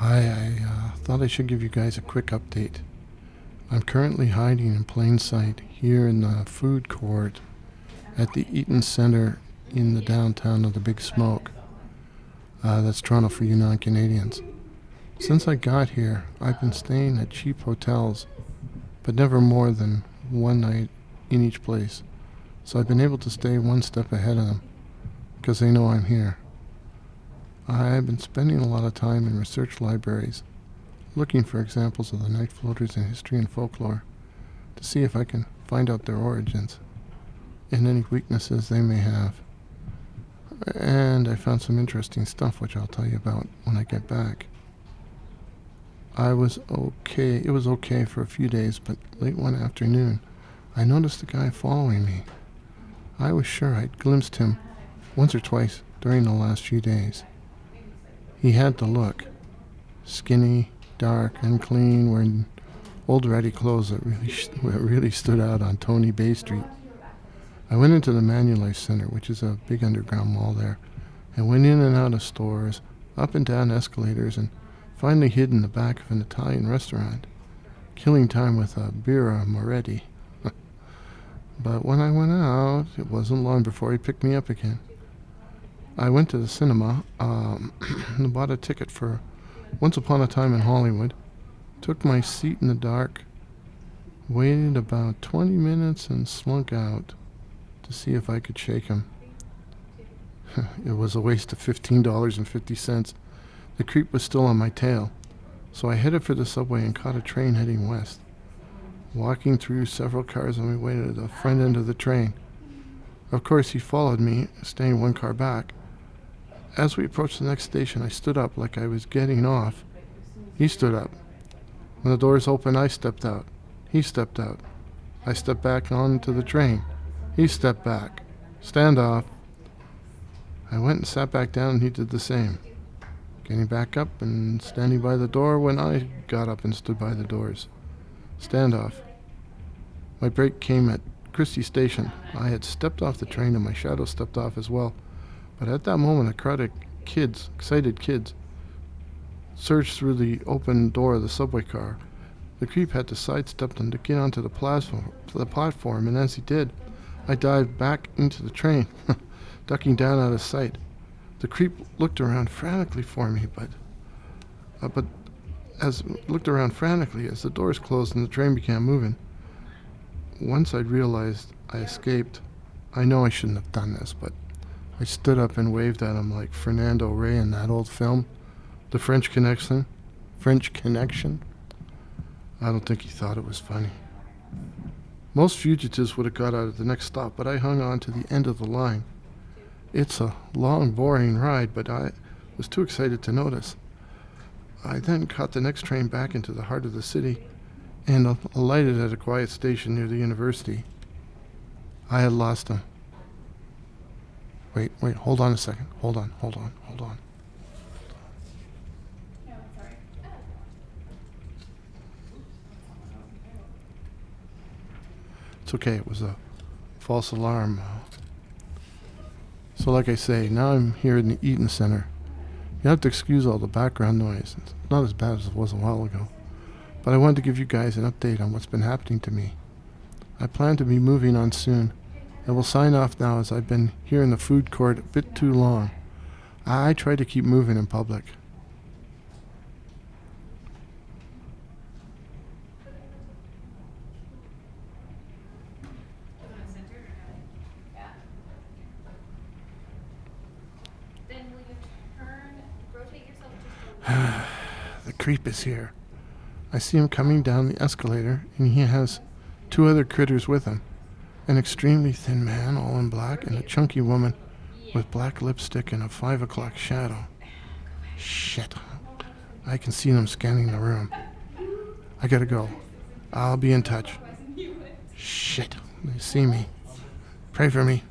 Hi, I thought I should give you guys a quick update. I'm currently hiding in plain sight here in the food court at the Eaton'sCentre in the downtown of the Big Smoke. That's Toronto for you non-Canadians. Since I got here, I've been staying at cheap hotels, but never more than one night in each place. So I've been able to stay one step ahead of them, because they know I'm here. I've been spending a lot of time in research libraries, looking for examples of the night floaters in history and folklore, to see if I can find out their origins, and any weaknesses they may have. And I found some interesting stuff, which I'll tell you about when I get back. It was okay for a few days, but late one afternoon, I noticed a guy following me. I was sure I'd glimpsed him once or twice during the last few days. He had the look, skinny, dark, and clean, wearing old ratty clothes that really stood out on Tony Bay Street. I went into the Manulife Center, which is a big underground mall there, and went in and out of stores, up and down escalators, and finally hid in the back of an Italian restaurant, killing time with a birra Moretti. But when I went out, it wasn't long before he picked me up again. I went to the cinema, and bought a ticket for Once Upon a Time in Hollywood, took my seat in the dark, waited about 20 minutes and slunk out to see if I could shake him. It was a waste of $15.50. The creep was still on my tail, so I headed for the subway and caught a train heading west. Walking through several cars on my way to the front end of the train. Of course, he followed me, staying one car back. As we approached the next station, I stood up like I was getting off. He stood up. When the doors opened, I stepped out. He stepped out. I stepped back onto the train. He stepped back. Stand off. I went and sat back down, and he did the same. Getting back up and standing by the door when I got up and stood by the doors. Stand off. My break came at Christie Station. I had stepped off the train and my shadow stepped off as well. But at that moment, a crowd of excited kids, surged through the open door of the subway car. The creep had to sidestep them to get onto the platform, and as he did, I dived back into the train, ducking down out of sight. The creep looked around frantically for me, but as the doors closed and the train began moving. Once I'd realized I escaped, I know I shouldn't have done this, but I stood up and waved at him like Fernando Rey in that old film, The French Connection. I don't think he thought it was funny. Most fugitives would have got out at the next stop, but I hung on to the end of the line. It's a long, boring ride, but I was too excited to notice. I then caught the next train back into the heart of the city and alighted at a quiet station near the university. I had lost him. Wait, hold on a second. Hold on. It's okay, it was a false alarm. So like I say, now I'm here in the Eaton'sCentre. You have to excuse all the background noise. It's not as bad as it was a while ago. But I wanted to give you guys an update on what's been happening to me. I plan to be moving on soon. I will sign off now as I've been here in the food court a bit too long. I try to keep moving in public. The creep is here. I see him coming down the escalator, and he has two other critters with him. An extremely thin man, all in black, and a chunky woman with black lipstick and a 5 o'clock shadow. Shit. I can see them scanning the room. I gotta go. I'll be in touch. Shit. They see me. Pray for me.